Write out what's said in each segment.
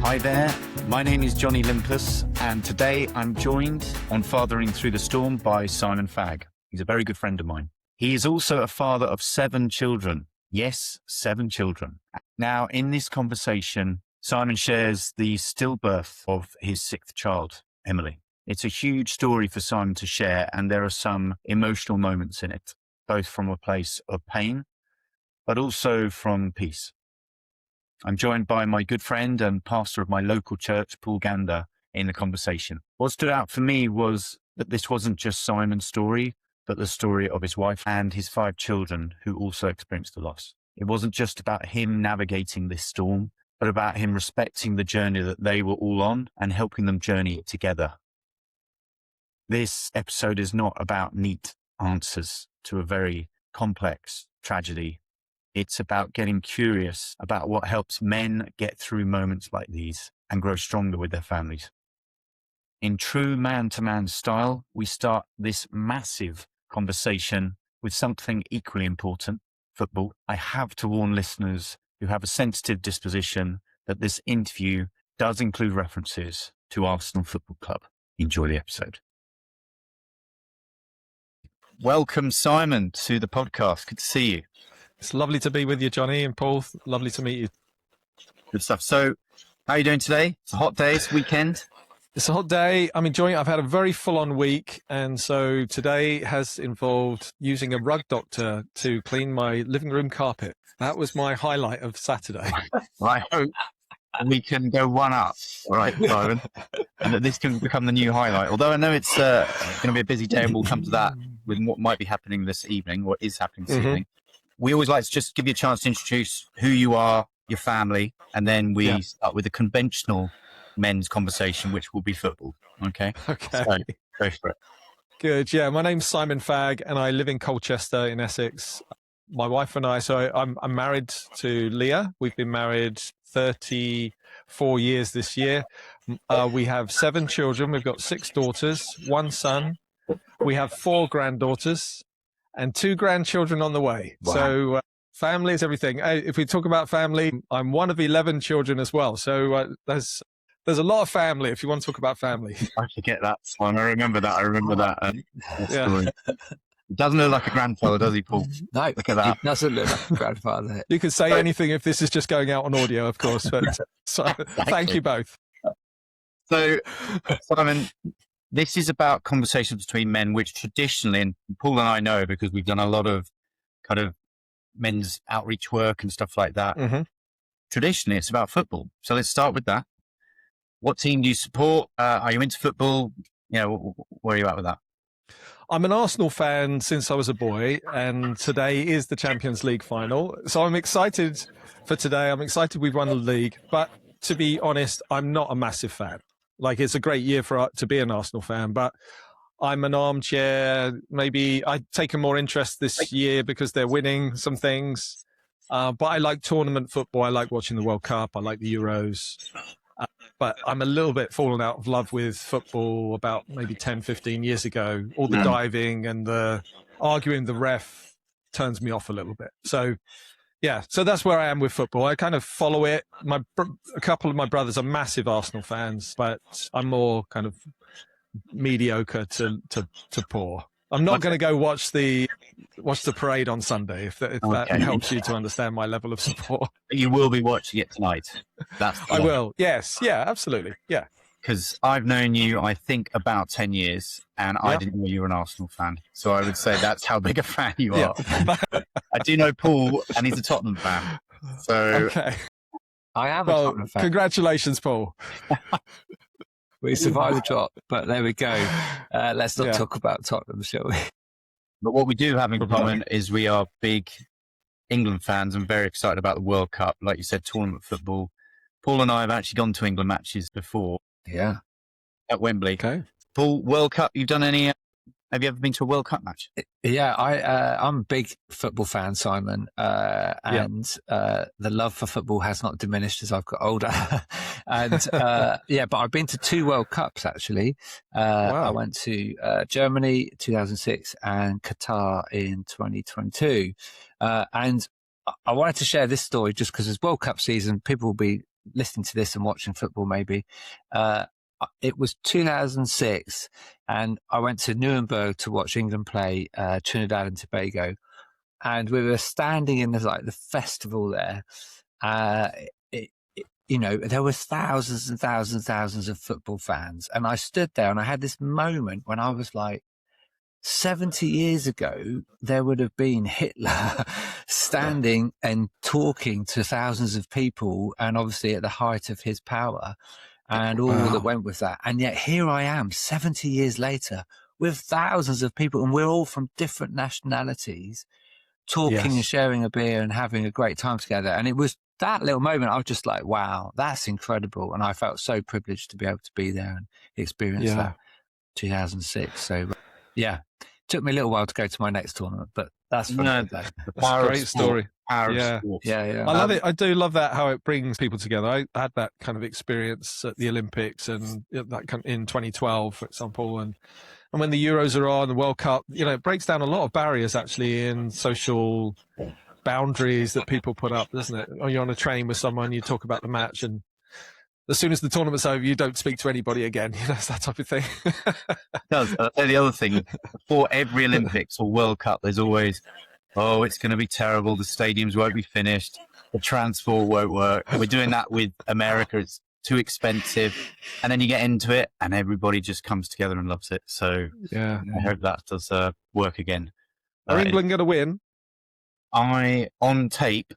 Hi there, my name is Johnny Limpus, and today I'm joined on Fathering Through the Storm by Simon Fagg. He's a very good friend of mine. He is also a father of 7 children. Yes, 7 children. Now, in this conversation, Simon shares the stillbirth of his 6th child, Emily. It's a huge story for Simon to share, and there are some emotional moments in it, both from a place of pain, but also from peace. I'm joined by my good friend and pastor of my local church, Paul Gander, in the conversation. What stood out for me was that this wasn't just Simon's story, but the story of his wife and his 5 children who also experienced the loss. It wasn't just about him navigating this storm, but about him respecting the journey that they were all on and helping them journey it together. This episode is not about neat answers to a very complex tragedy. It's about getting curious about what helps men get through moments like these and grow stronger with their families. In true man-to-man style, we start this massive conversation with something equally important, football. I have to warn listeners who have a sensitive disposition that this interview does include references to Arsenal Football Club. Enjoy the episode. Welcome, Simon, to the podcast. Good to see you. It's lovely to be with you, Johnny, and Paul. Lovely to meet you. Good stuff. So, how are you doing today? It's a hot day, it's weekend. It's a hot day. I'm enjoying it. I've had a very full-on week, and so today has involved using a rug doctor to clean my living room carpet. That was my highlight of Saturday. I hope we can go one up, all right, Simon, and that this can become the new highlight. Although I know it's going to be a busy day, and we'll come to that with what might be happening this evening, or is happening this evening. We always like to just give you a chance to introduce who you are, your family, and then we start with a conventional men's conversation, which will be football. Okay? Okay. So, go for it. Good. Yeah, my name's Simon Fagg, and I live in Colchester in Essex. My wife and I, so I'm married to Leah. We've been married 34 years this year. We have 7 children. We've got 6 daughters, 1 son. We have 4 granddaughters and 2 grandchildren on the way. Wow. So family is everything. If we talk about family, I'm one of 11 children as well. So there's a lot of family if you want to talk about family. I forget that one. I remember that. Story. It doesn't look like a grandfather, does he, Paul? No, look at that. It doesn't look like a grandfather. You could say anything if this is just going out on audio, of course. But so, thank you both. So, Simon, this is about conversations between men, which traditionally, and Paul and I know because we've done a lot of kind of men's outreach work and stuff like that. Mm-hmm. Traditionally, it's about football. So let's start with that. What team do you support? Are you into football? You know, where are you at with that? I'm an Arsenal fan since I was a boy, and today is the Champions League final. So I'm excited for today. I'm excited we've won the league. But to be honest, I'm not a massive fan. Like, it's a great year to be an Arsenal fan, but I'm an armchair. Maybe I take a more interest this year because they're winning some things. But I like tournament football. I like watching the World Cup. I like the Euros. But I'm a little bit fallen out of love with football about maybe 10, 15 years ago. All the diving and the arguing the ref turns me off a little bit. So, yeah, so that's where I am with football. I kind of follow it. A couple of my brothers are massive Arsenal fans, but I'm more kind of mediocre to poor. I'm not going to go watch the parade on Sunday if that helps you to understand my level of support. You will be watching it tonight. I will. Yes. Yeah. Absolutely. Yeah. Because I've known you, I think, about 10 years, and I didn't know you were an Arsenal fan. So I would say that's how big a fan you are. I do know Paul, and he's a Tottenham fan. So okay. I am a Tottenham fan. Congratulations, Paul. We survived the drop, but there we go. Let's not talk about Tottenham, shall we? But what we do have in common is we are big England fans and very excited about the World Cup. Like you said, tournament football. Paul and I have actually gone to England matches before. Yeah. At Wembley. Okay. Paul, World Cup, you've done any... Have you ever been to a World Cup match? Yeah, I'm a big football fan, Simon, and the love for football has not diminished as I've got older. And but I've been to 2 World Cups actually. Wow. I went to Germany 2006 and Qatar in 2022. And I wanted to share this story just because it's World Cup season. People will be listening to this and watching football, maybe. It was 2006, and I went to Nuremberg to watch England play Trinidad and Tobago, and we were standing in the festival there. There were thousands and thousands and thousands of football fans, and I stood there and I had this moment when I was like, 70 years ago, there would have been Hitler standing and talking to thousands of people, and obviously at the height of his power and all that went with that. And yet here I am 70 years later with thousands of people, and we're all from different nationalities talking and sharing a beer and having a great time together. And it was that little moment, I was just like, wow, that's incredible. And I felt so privileged to be able to be there and experience that 2006. So yeah, took me a little while to go to my next tournament, but that's fun. The power great story. Yeah. I love it. I do love that, how it brings people together. I had that kind of experience at the Olympics and that in 2012, for example, and when the Euros are on, the World Cup, it breaks down a lot of barriers actually in social boundaries that people put up, doesn't it? Or you're on a train with someone, you talk about the match, and as soon as the tournament's over, you don't speak to anybody again. It's that type of thing. The other thing, before every Olympics or World Cup, there's always, it's going to be terrible. The stadiums won't be finished. The transport won't work. We're doing that with America. It's too expensive. And then you get into it and everybody just comes together and loves it. So I hope that does work again. Are England going to win? On tape,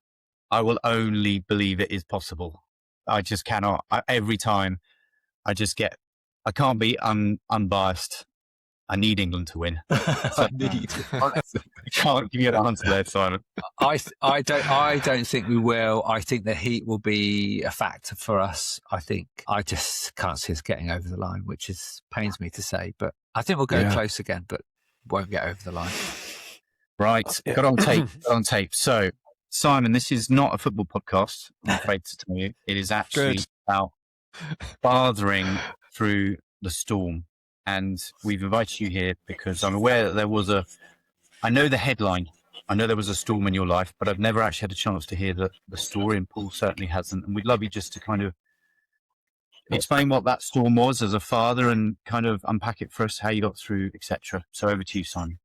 I will only believe it is possible. I just cannot. Every time, I can't be unbiased. I need England to win. I can't give you an answer there, Simon. I don't think we will. I think the heat will be a factor for us. I just can't see us getting over the line, which pains me to say, but I think we'll go close again, but won't get over the line. Right, got on tape. So, Simon, this is not a football podcast, I'm afraid to tell you. It is actually about fathering through the storm. And we've invited you here because I'm aware that I know the headline. I know there was a storm in your life, but I've never actually had a chance to hear the story, and Paul certainly hasn't. And we'd love you just to kind of explain what that storm was as a father and kind of unpack it for us, how you got through, etc. So over to you, Simon.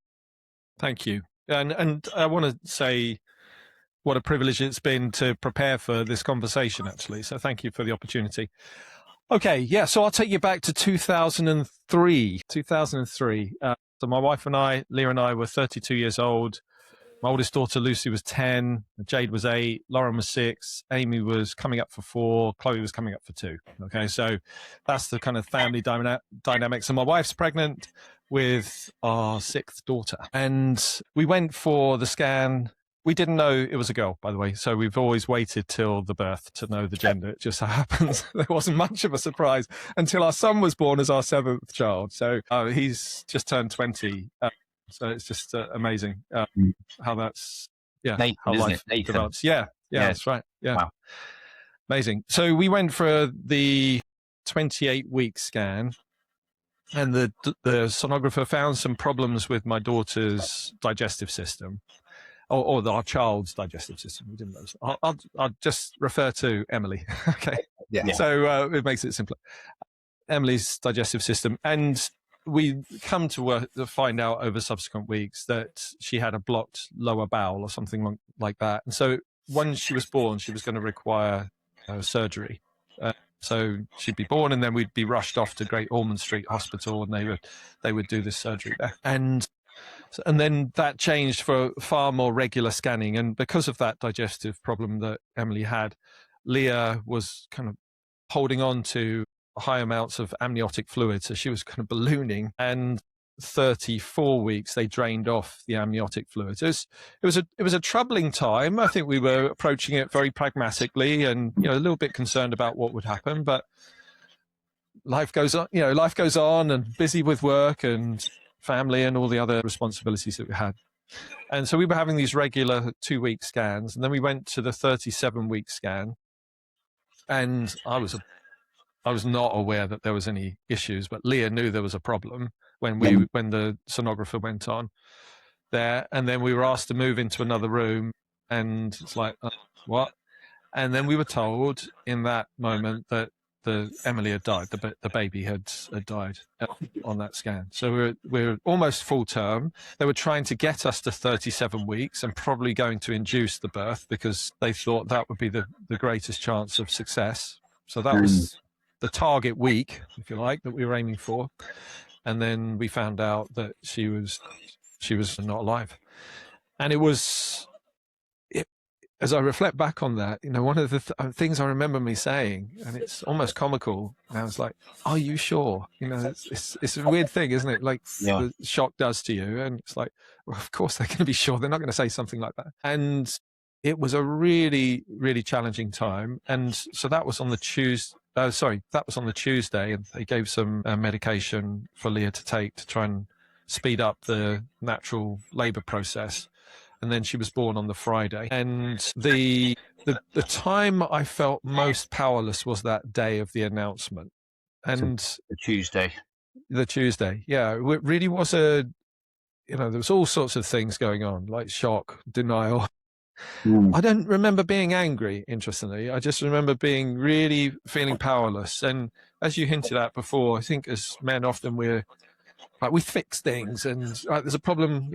Thank you. And I want to say what a privilege it's been to prepare for this conversation, actually. So thank you for the opportunity. Okay, so I'll take you back to 2003. So my wife and I, Leah and I, were 32 years old. My oldest daughter, Lucy, was 10. Jade was 8. Lauren was 6. Amy was coming up for 4. Chloe was coming up for 2. Okay, so that's the kind of family dynamics. And my wife's pregnant with our 6th daughter. And we went for the scan. We didn't know it was a girl, by the way. So we've always waited till the birth to know the gender. It just so happens there wasn't much of a surprise until our son was born as our 7th child. So he's just turned 20. So it's just amazing how that's, Nathan, how life develops. Yeah, that's right. Yeah. Wow. Amazing. So we went for the 28-week scan, and the sonographer found some problems with my daughter's digestive system. Or our child's digestive system. We didn't know. I'll just refer to Emily. Okay. Yeah. So it makes it simpler. Emily's digestive system. And we come to find out over subsequent weeks that she had a blocked lower bowel or something like that. And so when she was born, she was going to require surgery. So she'd be born, and then we'd be rushed off to Great Ormond Street Hospital, and they would do this surgery there. And then that changed for far more regular scanning. And because of that digestive problem that Emily had, Leah was kind of holding on to high amounts of amniotic fluid. So she was kind of ballooning, and 34 weeks, they drained off the amniotic fluid. So it was a troubling time. I think we were approaching it very pragmatically and, a little bit concerned about what would happen, but life goes on, and busy with work and family and all the other responsibilities that we had. And so we were having these regular 2-week scans, and then we went to the 37-week scan, and I was not aware that there was any issues, but Leah knew there was a problem when the sonographer went on there. And then we were asked to move into another room, and it's like, what? And then we were told in that moment that Emily had died. The baby had died on that scan. So we're almost full term. They were trying to get us to 37 weeks and probably going to induce the birth because they thought that would be the greatest chance of success. So that was the target week, if you like, that we were aiming for. And then we found out that she was not alive. And it was, as I reflect back on that, one of the things I remember me saying, and it's almost comical, and I was like, are you sure? It's a weird thing, isn't it? Like the shock does to you. And it's like, well, of course they're going to be sure. They're not going to say something like that. And it was a really, really challenging time. And so that was on the Tuesday. That was on the Tuesday, and they gave some medication for Leah to take to try and speed up the natural labour process. And then she was born on the Friday. And the time I felt most powerless was that day of the announcement. And the Tuesday. Yeah. It really was there was all sorts of things going on, like shock, denial. I don't remember being angry, interestingly. I just remember being really feeling powerless. And as you hinted at before, I think as men often we fix things, and there's a problem.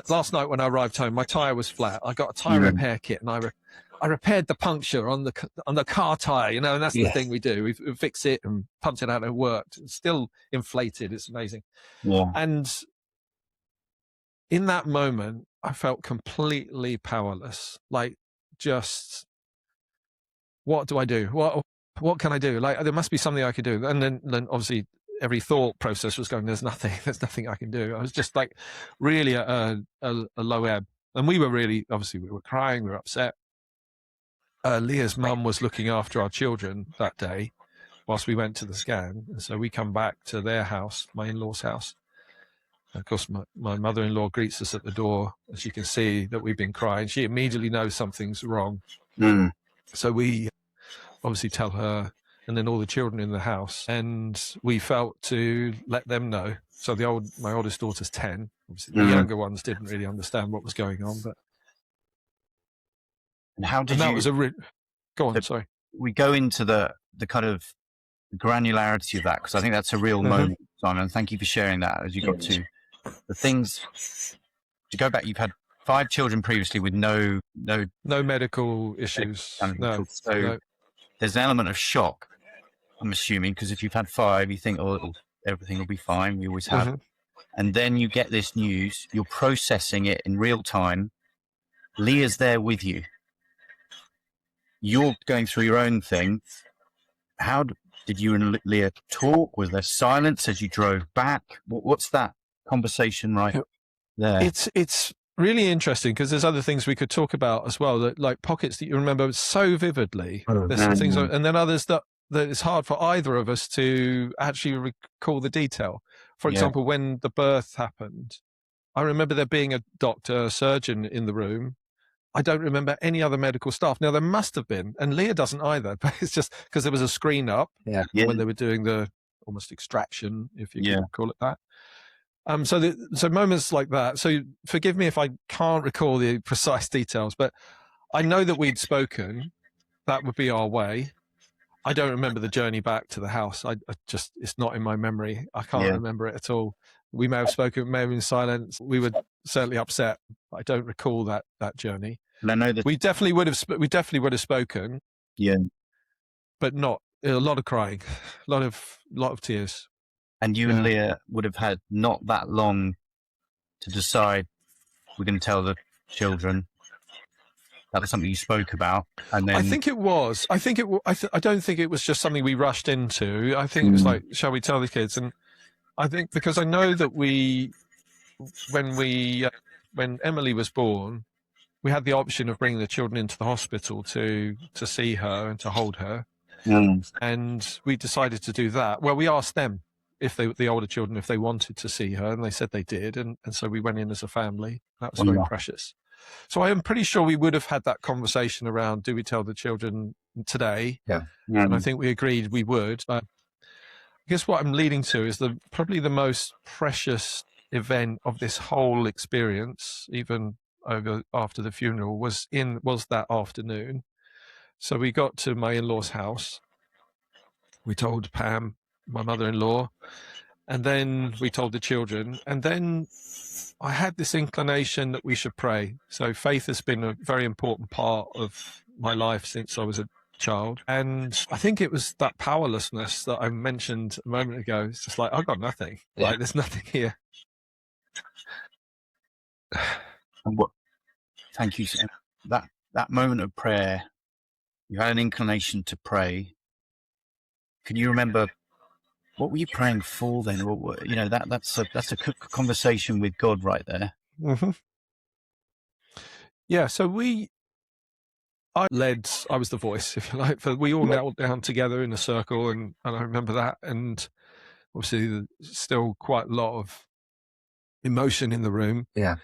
Last night when I arrived home, my tire was flat. I got a tire repair kit, and I repaired the puncture on the car tire. And that's the thing we do. We fix it and punch it out, and it worked. It's still inflated. It's amazing. Yeah. And in that moment, I felt completely powerless. Like, just what do I do? What can I do? Like, there must be something I could do. And then obviously, every thought process was going, there's nothing I can do. I was just like really at a low ebb. And we were really, obviously we were crying, we were upset. Leah's mum was looking after our children that day whilst we went to the scan. And so we come back to their house, my in-law's house. And of course, my mother-in-law greets us at the door. As you can see that we've been crying. She immediately knows something's wrong. So we obviously tell her, and then all the children in the house, and we felt to let them know. So my oldest daughter's 10. Obviously, the younger ones didn't really understand what was going on. But and how did that you? Was go on. Sorry. We go into the kind of granularity of that, because I think that's a real moment, Simon. Thank you for sharing that. As you got to the things to go back, you've had 5 children previously with no medical issues. No. There's an element of shock, I'm assuming, because if you've had 5, you think, oh, everything will be fine. We always have. And then you get this news, you're processing it in real time. Leah's there with you. You're going through your own thing. How did you and Leah talk? Was there silence as you drove back? What's that conversation right there? It's really interesting because there's other things we could talk about as well, like pockets that you remember so vividly. There's some things, and then others that it's hard for either of us to actually recall the detail. For example, when the birth happened, I remember there being a doctor, a surgeon in the room. I don't remember any other medical staff. Now, there must have been, and Leah doesn't either, but it's just because there was a screen up when they were doing the almost extraction, if you can call it that. So moments like that. So forgive me if I can't recall the precise details, but I know that we'd spoken. That would be our way. I don't remember the journey back to the house. I just, it's not in my memory. I can't remember it at all. We may have spoken, may have been silent. We were certainly upset. I don't recall that journey. And I know that we definitely would have spoken. Yeah, but not a lot of crying, a lot of tears. And you and Leah would have had not that long to decide we're going to tell the children. That was something you spoke about, and then I think it was. I don't think it was just something we rushed into. I think it was like, shall we tell the kids? And I think because I know that when Emily was born, we had the option of bringing the children into the hospital to see her and to hold her, and we decided to do that. Well, we asked them if the older children, if they wanted to see her, and they said they did, and so we went in as a family. That was very precious. So I am pretty sure we would have had that conversation around, do we tell the children today? And I think we agreed we would. I guess what I'm leading to is probably the most precious event of this whole experience, even after the funeral, was that afternoon. So we got to my in-laws' house. We told Pam, my mother-in-law, and then we told the children. And then I had this inclination that we should pray. So faith has been a very important part of my life since I was a child. And I think it was that powerlessness that I mentioned a moment ago. It's just like, I've got nothing. Yeah. Like, there's nothing here. And thank you. Sam. That moment of prayer, you had an inclination to pray. Can you remember what were you praying for then? That's a conversation with God right there. Mm-hmm. Yeah. So I was the voice, if you like. We all knelt down together in a circle, and I remember that. And obviously, there's still quite a lot of emotion in the room. Yeah.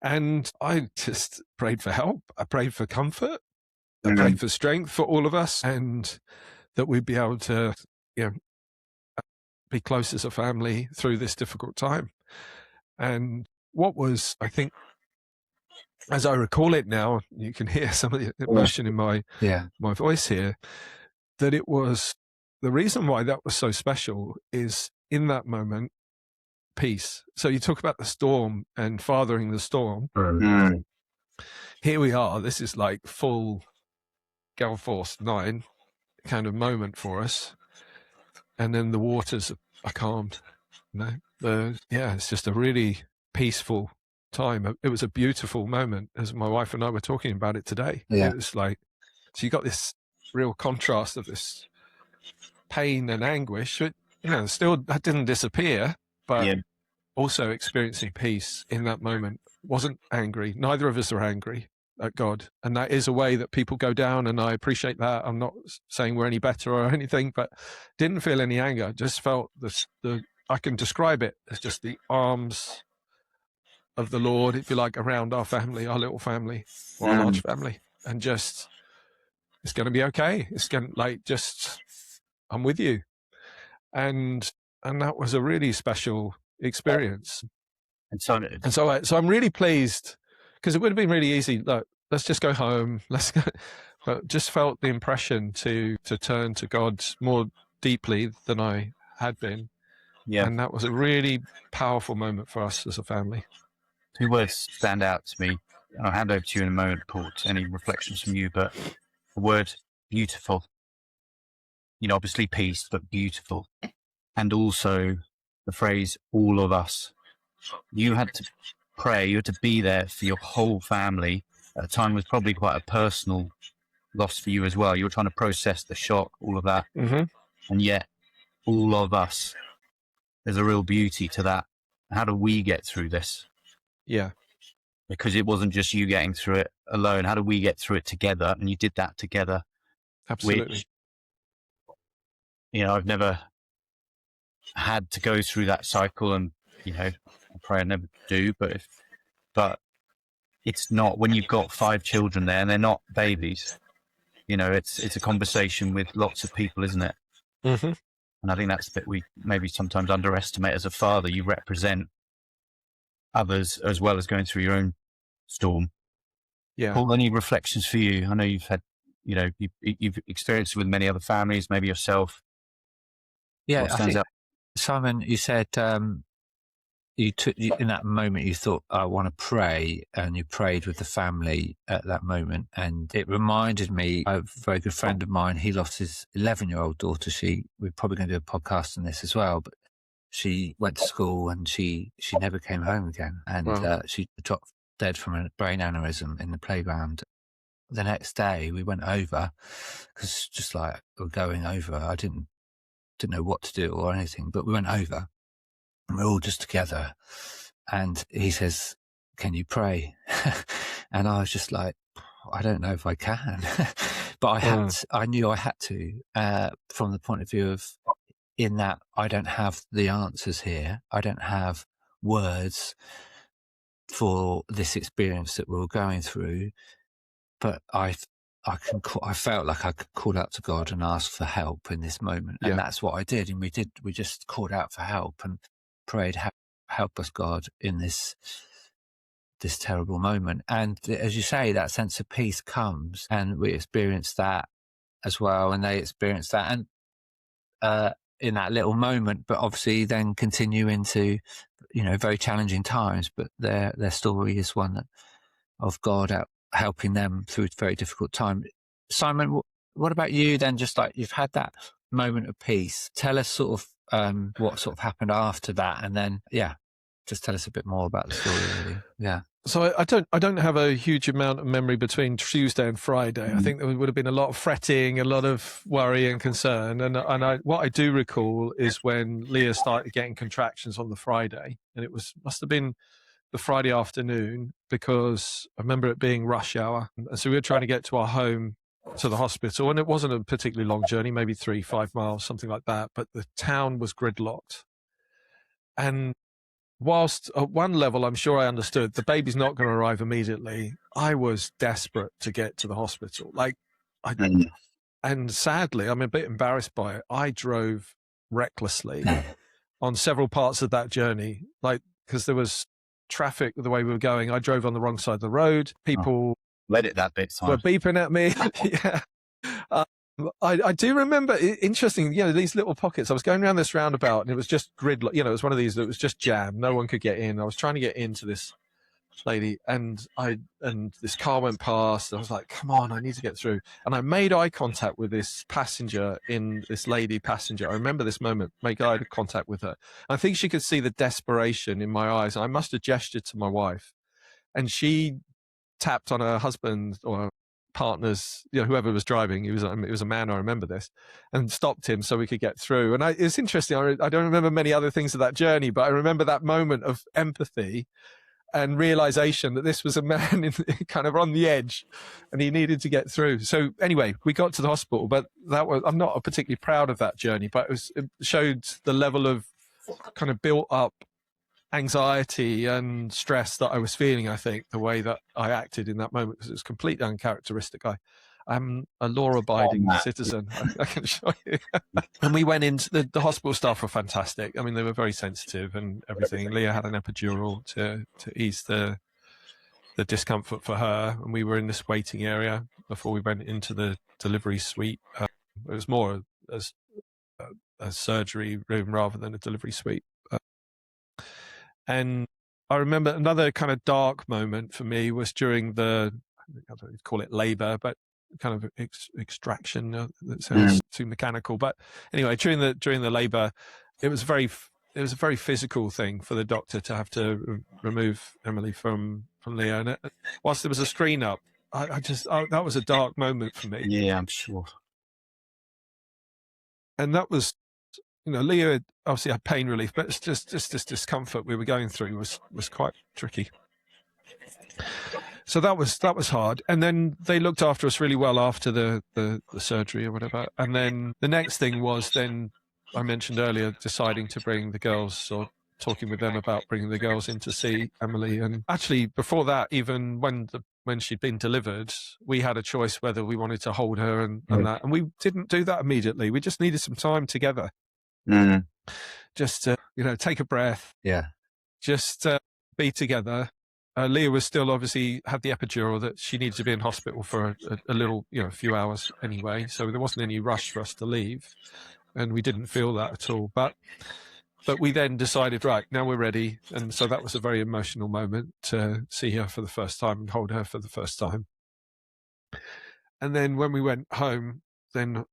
And I just prayed for help. I prayed for comfort. I prayed for strength for all of us, and that we'd be able to, be close as a family through this difficult time. And what was, I think, as I recall it now, you can hear some of the emotion in my voice here, that it was the reason why that was so special is in that moment, peace. So you talk about the storm and fathering the storm. Here we are. This is like full Gale Force 9 kind of moment for us. And then the waters are calmed. It's just a really peaceful time. It was a beautiful moment, as my wife and I were talking about it today. Yeah. It was like, so you got this real contrast of this pain and anguish. Still that didn't disappear, but also experiencing peace in that moment. Wasn't angry. Neither of us are angry at God. And that is a way that people go down, and I appreciate that. I'm not saying we're any better or anything, but didn't feel any anger. Just felt I can describe it as just the arms of the Lord, if you like, around our family, our little family, or our large family. And just, it's going to be okay. It's going to I'm with you. And that was a really special experience. And so I'm really pleased, because it would have been really easy. Look, let's just go home. Let's go. But just felt the impression to turn to God more deeply than I had been. Yeah. And that was a really powerful moment for us as a family. Two words stand out to me. I'll hand over to you in a moment, Paul, to any reflections from you, but the word beautiful. Obviously peace, but beautiful. And also the phrase, all of us. You had to pray, you had to be there for your whole family. At the time was probably quite a personal loss for you as well. You were trying to process the shock, all of that. Mm-hmm. And yet, all of us, there's a real beauty to that. How do we get through this? Yeah. Because it wasn't just you getting through it alone. How do we get through it together? And you did that together. Absolutely. Which, I've never had to go through that cycle, and, I pray I never do, but it's not, when you've got 5 children there and they're not babies, it's a conversation with lots of people, isn't it? Mm-hmm. And I think that's the bit we maybe sometimes underestimate as a father. You represent others as well as going through your own storm. Yeah. Paul, any reflections for you? I know you've had, you've experienced it with many other families, maybe yourself. Yeah, what stands out? Simon, you said in that moment you thought, I want to pray, and you prayed with the family at that moment. And it reminded me of a very good friend of mine. He lost his 11-year-old daughter. We're probably going to do a podcast on this as well, but she went to school and she never came home again. And she dropped dead from a brain aneurysm in the playground. The next day we went over, because just like we're going over, I didn't know what to do or anything, but we went over and we're all just together. And he says, can you pray? And I was just like, I don't know if I can, but I knew I had to, from the point of view of, in that I don't have the answers here. I don't have words for this experience that we're going through, but I felt like I could call out to God and ask for help in this moment. And that's what I did. And we just called out for help and prayed, help us, God, in this this terrible moment. And as you say, that sense of peace comes, and we experience that as well, and they experience that, and in that little moment, but obviously then continue into, very challenging times. But their story is one of God out helping them through a very difficult time. Simon, what about you then? Just like you've had that moment of peace, tell us sort of what sort of happened after that, and then just tell us a bit more about the story, really. Yeah. So I don't have a huge amount of memory between Tuesday and Friday. I think there would have been a lot of fretting, a lot of worry and concern. And what I do recall is when Leah started getting contractions on the Friday, and must have been the Friday afternoon, because I remember it being rush hour. And so we were trying to get to our home, to the hospital, and it wasn't a particularly long journey, maybe 3-5 miles, something like that. But the town was gridlocked. And whilst at one level, I'm sure I understood the baby's not going to arrive immediately, I was desperate to get to the hospital. And sadly, I'm a bit embarrassed by it. I drove recklessly on several parts of that journey, because there was traffic the way we were going. I drove on the wrong side of the road. People let it that bit, Simon. were beeping at me. Yeah. I do remember, interesting, these little pockets. I was going around this roundabout and it was just gridlock. It was one of these that was just jammed. No one could get in. I was trying to get into this lady, and this car went past. I was like, come on, I need to get through. And I made eye contact with this lady passenger. I remember this moment, make eye contact with her. I think she could see the desperation in my eyes. I must have gestured to my wife, and she tapped on her husband or partners, whoever was driving. It was a man, I remember this, and stopped him so we could get through. And it's interesting, I don't remember many other things of that journey, but I remember that moment of empathy and realization that this was a man kind of on the edge, and he needed to get through. So anyway, we got to the hospital, but I'm not particularly proud of that journey, but it showed the level of kind of built up anxiety and stress that I was feeling. I think the way that I acted in that moment, because it was completely uncharacteristic. I'm a law-abiding citizen, I can assure you. And we went into the hospital staff were fantastic. I mean, they were very sensitive and everything. Leah had an epidural to ease the discomfort for her, and we were in this waiting area before we went into the delivery suite. It was more a surgery room rather than a delivery suite. And I remember another kind of dark moment for me was during I don't know, call it labor, but kind of extraction. That sounds too mechanical, but anyway, during the labor, it was a very physical thing for the doctor to have to remove Emily from Leah. And whilst there was a screen up, that was a dark moment for me. Yeah, I'm sure. And that was, Leah obviously had pain relief, but it's just this discomfort we were going through was quite tricky. So that was hard. And then they looked after us really well after the surgery or whatever. And then the next thing was, then I mentioned earlier, deciding to bring the girls, or talking with them about bringing the girls in to see Emily. And actually before that, even when she'd been delivered, we had a choice whether we wanted to hold her and that. And we didn't do that immediately. We just needed some time together. Just to, take a breath. Yeah. Just be together. Leah was still obviously had the epidural that she needed to be in hospital for a little, a few hours anyway. So there wasn't any rush for us to leave, and we didn't feel that at all. But we then decided, right, now we're ready. And so that was a very emotional moment to see her for the first time and hold her for the first time. And then when we went home, then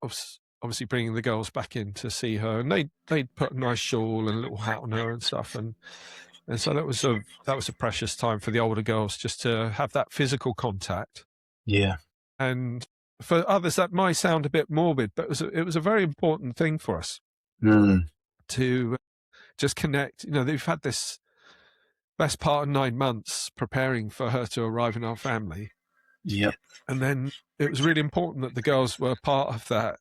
obviously bringing the girls back in to see her, and they'd put a nice shawl and a little hat on her and stuff. And so that was a precious time for the older girls, just to have that physical contact. Yeah. And for others, that might sound a bit morbid, but it was a very important thing for us to just connect. They've had this best part of 9 months preparing for her to arrive in our family. Yep. And then it was really important that the girls were part of that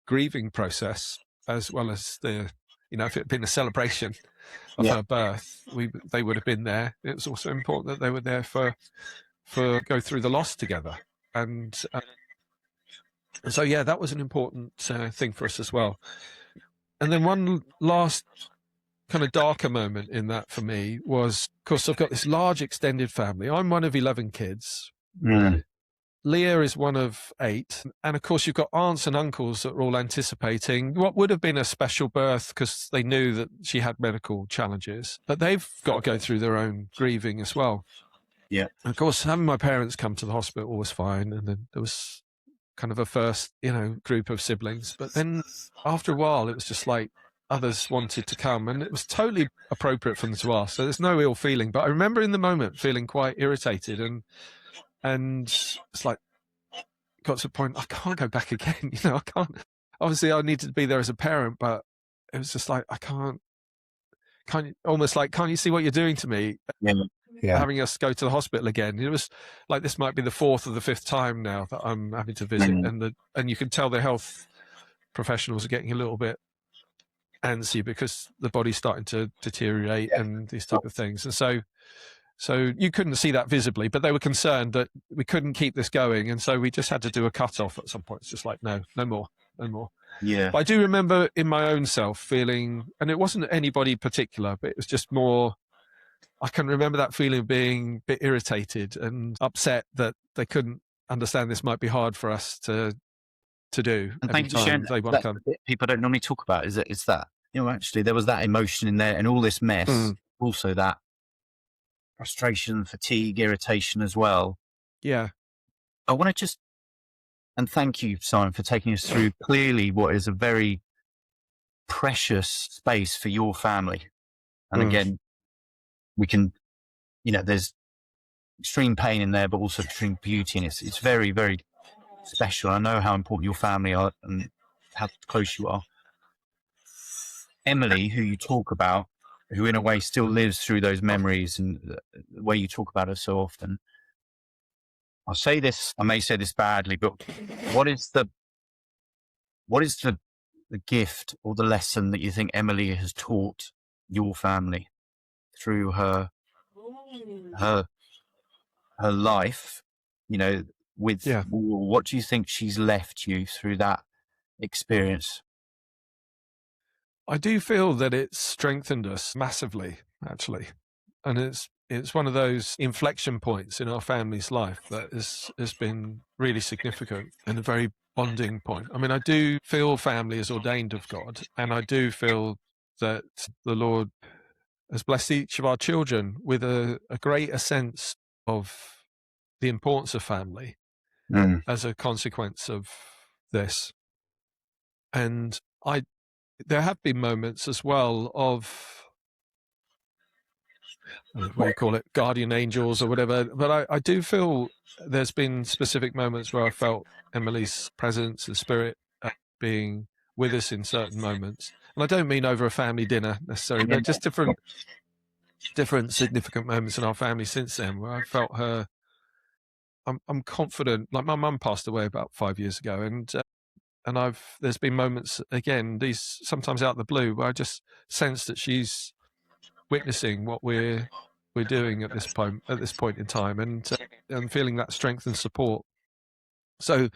grieving process, as well as if it had been a celebration of her birth, they would have been there. It was also important that they were there for go through the loss together. And so, that was an important thing for us as well. And then one last kind of darker moment in that for me was, of course, I've got this large extended family. I'm one of 11 kids. Leah is one of 8. And of course, you've got aunts and uncles that are all anticipating what would have been a special birth because they knew that she had medical challenges. But they've got to go through their own grieving as well. Yeah. And of course, having my parents come to the hospital was fine. And then there was kind of a first, group of siblings. But then after a while, it was just like others wanted to come. And it was totally appropriate for them to ask. So there's no ill feeling. But I remember in the moment feeling quite irritated and it's like, got to the point, I can't go back again. I can't, obviously I needed to be there as a parent, but it was just like, I can't almost like, can't you see what you're doing to me? Yeah. Having us go to the hospital again. It was like, this might be the 4th or the 5th time now that I'm having to visit. And you can tell the health professionals are getting a little bit antsy because the body's starting to deteriorate and these type of things. And so you couldn't see that visibly, but they were concerned that we couldn't keep this going. And so we just had to do a cut-off at some point. It's just like, no more. Yeah. But I do remember in my own self feeling, and it wasn't anybody particular, but it was just more, I can remember that feeling of being a bit irritated and upset that they couldn't understand this might be hard for us to do. And thanks for sharing that. People don't normally talk about is that, actually there was that emotion in there and all this mess, also that frustration, fatigue, irritation as well. Yeah. I want to and thank you, Simon, for taking us through clearly what is a very precious space for your family. And again, we can, there's extreme pain in there, but also extreme beauty. And it's very, very special. I know how important your family are and how close you are. Emily, who you talk about, who in a way still lives through those memories and the way you talk about her so often. I may say this badly, but what is the gift or the lesson that you think Emily has taught your family through her life, what do you think she's left you through that experience? I do feel that it's strengthened us massively, actually. And it's one of those inflection points in our family's life that has been really significant and a very bonding point. I mean, I do feel family is ordained of God, and I do feel that the Lord has blessed each of our children with a greater sense of the importance of family as a consequence of this. And there have been moments as well of, what do you call it, guardian angels or whatever, but I do feel there's been specific moments where I felt Emily's presence and spirit being with us in certain moments. And I don't mean over a family dinner necessarily, but just different significant moments in our family since then where I felt her. I'm confident, like my mum passed away about 5 years ago, and there's been moments again, these sometimes out of the blue, where I just sense that she's witnessing what we're doing at this point in time, and feeling that strength and support. So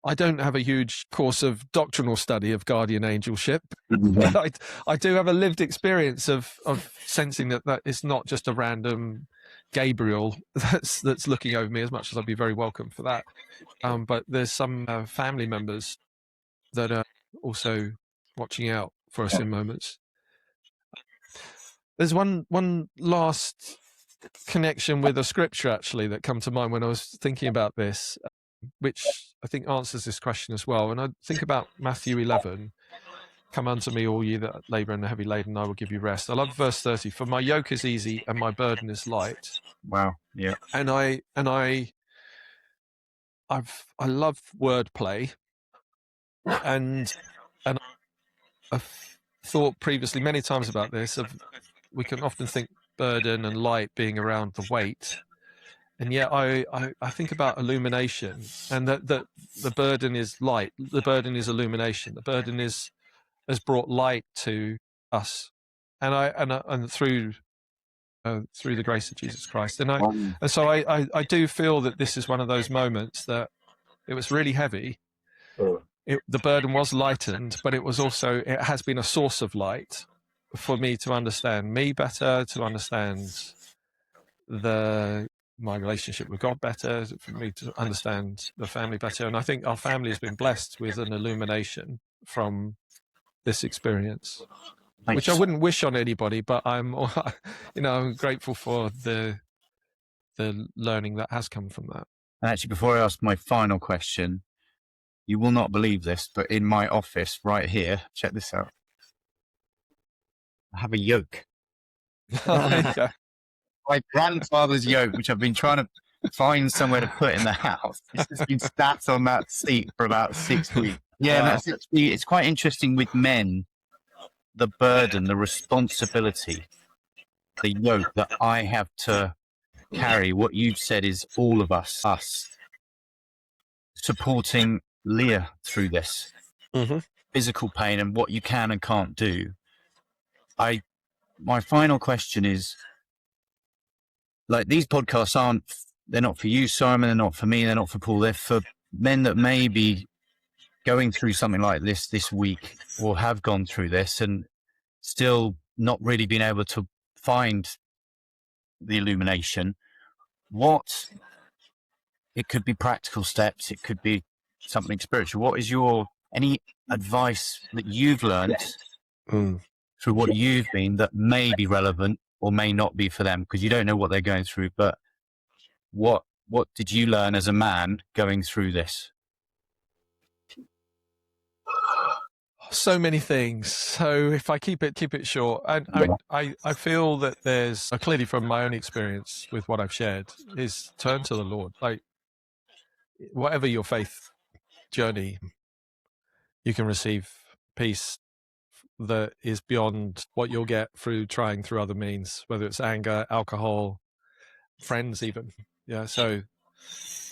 I don't have a huge course of doctrinal study of guardian angelship, but I do have a lived experience of sensing that it's not just a random Gabriel that's looking over me, as much as I'd be very welcome for that. But there's some family members that are also watching out for us in moments. There's one last connection with a scripture actually that come to mind when I was thinking about this, which I think answers this question as well. And I think about Matthew 11, come unto me all ye that labour and are heavy laden, I will give you rest. I love verse 30, for my yoke is easy and my burden is light. Wow. Yeah. And I love wordplay, and I've thought previously many times about this. We can often think burden and light being around the weight, and yet I think about illumination, and that the burden is light, the burden is illumination, the burden has brought light to us, and through the grace of Jesus Christ, and so I do feel that this is one of those moments that it was really heavy. The burden was lightened, but it has been a source of light. for me to understand me better, to understand my relationship with God better, for me to understand the family better. And I think our family has been blessed with an illumination from this experience, which I wouldn't wish on anybody, but I'm grateful for the learning that has come from that. And actually, before I ask my final question, you will not believe this, but in my office right here, check this out. I have a yoke. Yeah. My grandfather's yoke, which I've been trying to find somewhere to put in the house. It's just been sat on that seat for about 6 weeks. Yeah, wow. It's quite interesting with men, the burden, the responsibility, the yoke that I have to carry. What you've said is all of us supporting Leah through this physical pain and what you can and can't do. My final question is, like, these podcasts they're not for you, Simon, they're not for me, they're not for Paul, they're for men that may be going through something like this week, or have gone through this and still not really been able to find the illumination. It could be practical steps, it could be something spiritual. What is any advice that you've learned through what you've been that may be relevant or may not be for them, because you don't know what they're going through, but what did you learn as a man going through this? So many things. So if I keep it short, I feel that there's clearly from my own experience with what I've shared is turn to the Lord. Like, whatever your faith journey, you can receive peace that is beyond what you'll get through trying through other means, whether it's anger, alcohol, friends even. Yeah. So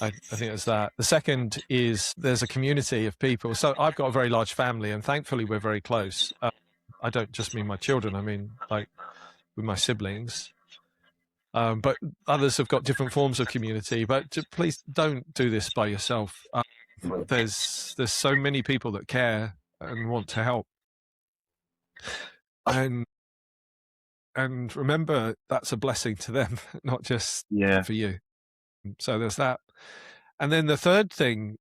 I think it's that. The second is there's a community of people. So I've got a very large family, and thankfully we're very close. I don't just mean my children. I mean, like, with my siblings. But others have got different forms of community. But please don't do this by yourself. There's so many people that care and want to help. And remember, that's a blessing to them, not just for you. So there's that. And then the third thing,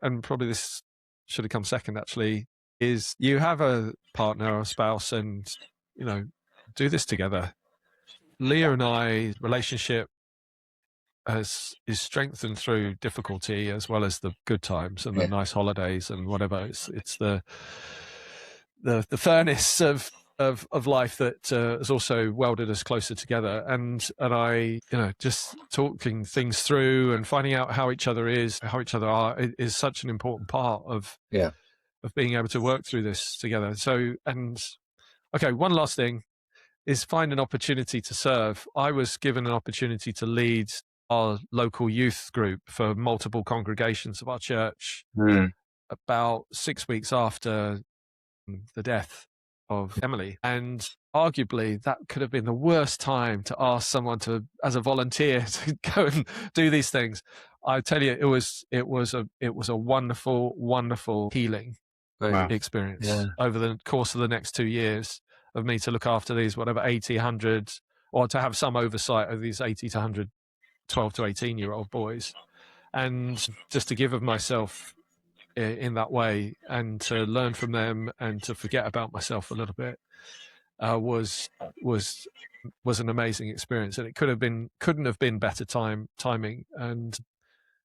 and probably this should have come second actually, is you have a partner or a spouse and, do this together. Leah and I relationship is strengthened through difficulty as well as the good times and the nice holidays and whatever. It's the furnace of life that has also welded us closer together, and I, just talking things through and finding out how each other are is such an important part of being able to work through this together. So, one last thing is find an opportunity to serve. I was given an opportunity to lead our local youth group for multiple congregations of our church about 6 weeks after the death of Emily, and arguably that could have been the worst time to ask someone as a volunteer to go and do these things. I tell you, it was a wonderful, wonderful healing experience over the course of the next 2 years of me to look after these 80, 100, or to have some oversight of these 80 to 100 12 to 18-year-old boys, and just to give of myself in that way and to learn from them and to forget about myself a little bit was an amazing experience, and it couldn't have been better timing. And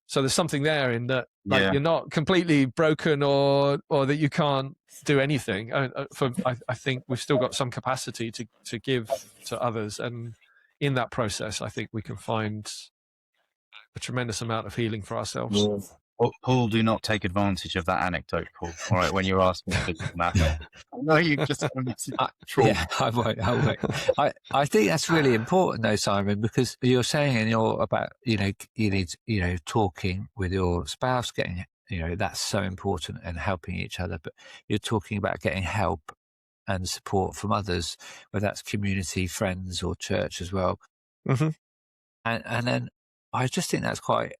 so there's something there in that, like, you're not completely broken or that you can't do anything. I think we've still got some capacity to give to others, and in that process I think we can find a tremendous amount of healing for ourselves. Paul, do not take advantage of that anecdote, Paul. All right, when you're asking for this matter. No, you just I won't. I think that's really important though, Simon, because you're saying about you need talking with your spouse, getting that's so important, and helping each other. But you're talking about getting help and support from others, whether that's community, friends, or church as well. Mm-hmm. And then I just think that's quite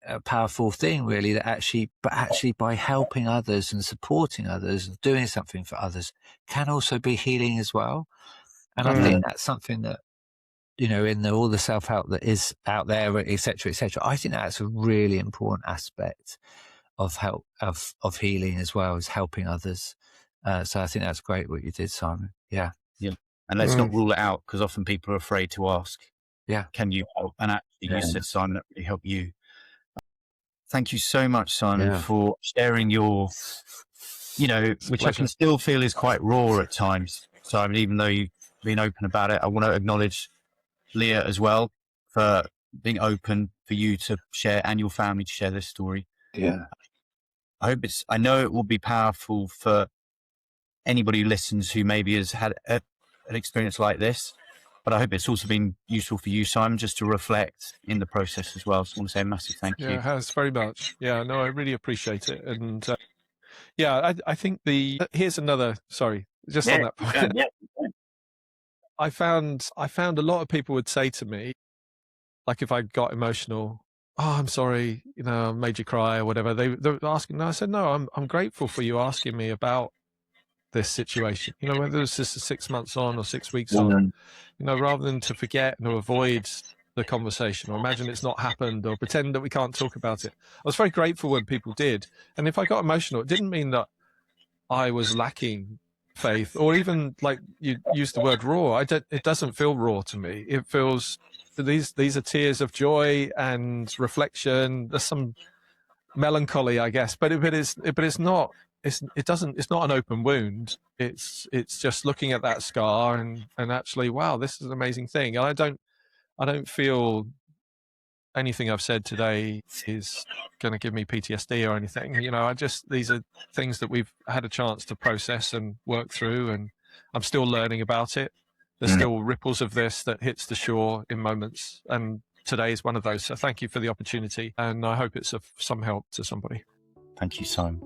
a powerful thing, really, that actually by helping others and supporting others and doing something for others can also be healing as well. And I think that's something that, in all the self-help that is out there, et cetera, I think that's a really important aspect of help, of healing as well, as helping others. So I think that's great what you did, Simon. Yeah. Yeah. And let's not rule it out, because often people are afraid to ask, Yeah. can you help? And actually, you said, Simon, that really helped you. Thank you so much, Simon, for sharing your, which I can still feel is quite raw at times. Simon, even though you've been open about it, I want to acknowledge Leah as well for being open for you to share and your family to share this story. Yeah. I know it will be powerful for anybody who listens who maybe has had an experience like this, but I hope it's also been useful for you, Simon, just to reflect in the process as well. So I want to say a massive thank you. Yeah, it has very much. Yeah, no, I really appreciate it. And I think here's another, sorry, just on that point. I found a lot of people would say to me, like if I got emotional, oh, I'm sorry, I made you cry or whatever. They were asking. No, I said, no, I'm grateful for you asking me about this situation. Whether it's just 6 months on or 6 weeks on, rather than to forget or avoid the conversation or imagine it's not happened or pretend that we can't talk about it. I was very grateful when people did. And if I got emotional, it didn't mean that I was lacking faith, or even like you used the word raw. It doesn't feel raw to me. It feels these are tears of joy and reflection. There's some melancholy, I guess, but it's not. It's not an open wound. It's just looking at that scar and actually, wow, this is an amazing thing. And I don't feel anything I've said today is going to give me PTSD or anything. These are things that we've had a chance to process and work through, and I'm still learning about it. There's still ripples of this that hits the shore in moments, and today is one of those. So thank you for the opportunity, and I hope it's of some help to somebody. Thank you, Simon.